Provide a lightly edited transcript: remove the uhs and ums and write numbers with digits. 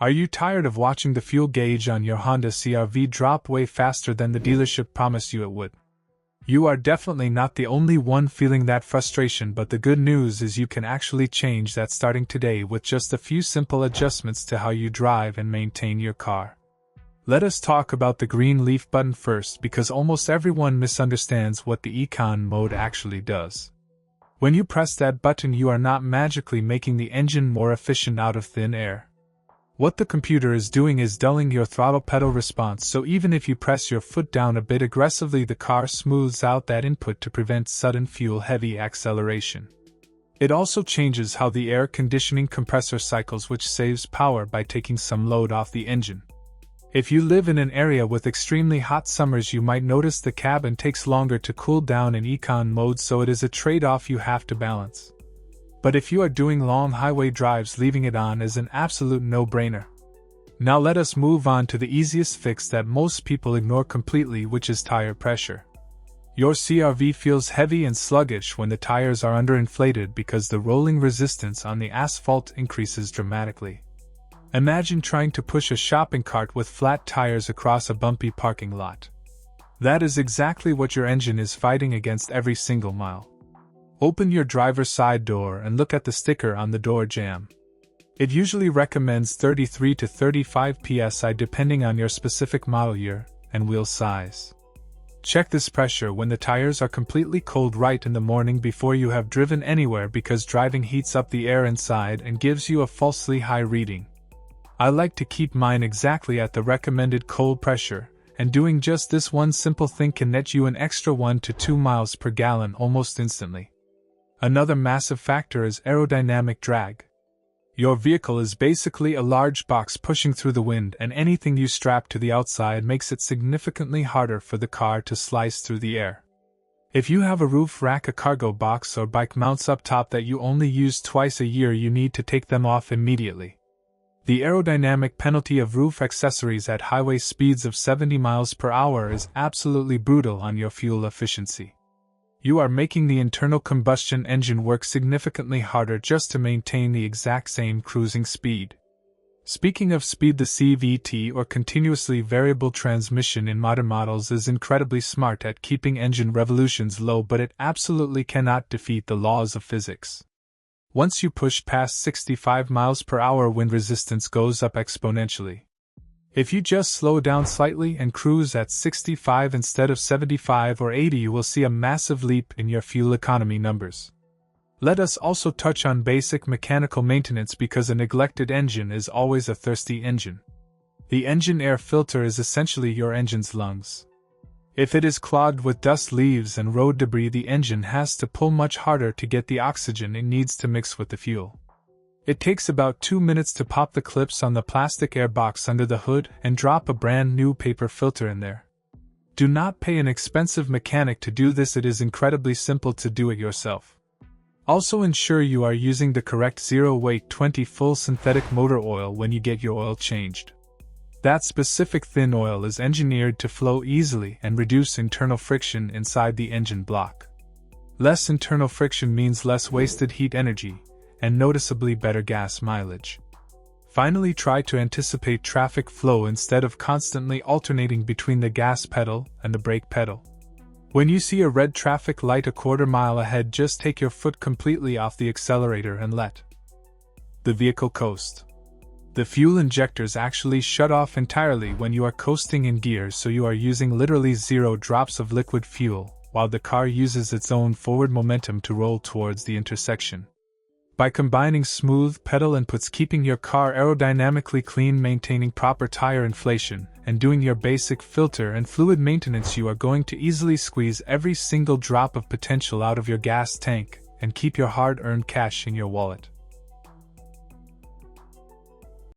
Are you tired of watching the fuel gauge on your Honda CR-V drop way faster than the dealership promised you it would? You are definitely not the only one feeling that frustration, but the good news is you can actually change that starting today with just a few simple adjustments to how you drive and maintain your car. Let us talk about the green leaf button first, because almost everyone misunderstands what the ECON mode actually does. When you press that button, you are not magically making the engine more efficient out of thin air. What the computer is doing is dulling your throttle pedal response, so even if you press your foot down a bit aggressively, the car smooths out that input to prevent sudden fuel-heavy acceleration. It also changes how the air conditioning compressor cycles, which saves power by taking some load off the engine. If you live in an area with extremely hot summers, you might notice the cabin takes longer to cool down in ECON mode, so it is a trade-off you have to balance. But if you are doing long highway drives, leaving it on is an absolute no-brainer. Now let us move on to the easiest fix that most people ignore completely, which is tire pressure. Your CR-V feels heavy and sluggish when the tires are underinflated because the rolling resistance on the asphalt increases dramatically. Imagine trying to push a shopping cart with flat tires across a bumpy parking lot. That is exactly what your engine is fighting against every single mile. Open your driver's side door and look at the sticker on the door jamb. It usually recommends 33 to 35 psi depending on your specific model year and wheel size. Check this pressure when the tires are completely cold right in the morning before you have driven anywhere, because driving heats up the air inside and gives you a falsely high reading. I like to keep mine exactly at the recommended cold pressure, and doing just this one simple thing can net you an extra 1 to 2 miles per gallon almost instantly. Another massive factor is aerodynamic drag. Your vehicle is basically a large box pushing through the wind, and anything you strap to the outside makes it significantly harder for the car to slice through the air. If you have a roof rack, a cargo box, or bike mounts up top that you only use twice a year, you need to take them off immediately. The aerodynamic penalty of roof accessories at highway speeds of 70 miles per hour is absolutely brutal on your fuel efficiency. You are making the internal combustion engine work significantly harder just to maintain the exact same cruising speed. Speaking of speed, the CVT, or continuously variable transmission in modern models, is incredibly smart at keeping engine revolutions low, but it absolutely cannot defeat the laws of physics. Once you push past 65 miles per hour, wind resistance goes up exponentially. If you just slow down slightly and cruise at 65 instead of 75 or 80, you will see a massive leap in your fuel economy numbers. Let us also touch on basic mechanical maintenance, because a neglected engine is always a thirsty engine. The engine air filter is essentially your engine's lungs. If it is clogged with dust, leaves, and road debris, the engine has to pull much harder to get the oxygen it needs to mix with the fuel. It takes about 2 minutes to pop the clips on the plastic air box under the hood and drop a brand new paper filter in there. Do not pay an expensive mechanic to do this, it is incredibly simple to do it yourself. Also ensure you are using the correct 0-weight 20 full synthetic motor oil when you get your oil changed. That specific thin oil is engineered to flow easily and reduce internal friction inside the engine block. Less internal friction means less wasted heat energy and noticeably better gas mileage. Finally, try to anticipate traffic flow instead of constantly alternating between the gas pedal and the brake pedal. When you see a red traffic light a quarter mile ahead, just take your foot completely off the accelerator and let the vehicle coast. The fuel injectors actually shut off entirely when you are coasting in gear, so you are using literally 0 drops of liquid fuel, while the car uses its own forward momentum to roll towards the intersection. By combining smooth pedal inputs, keeping your car aerodynamically clean, maintaining proper tire inflation, and doing your basic filter and fluid maintenance, you are going to easily squeeze every single drop of potential out of your gas tank and keep your hard-earned cash in your wallet.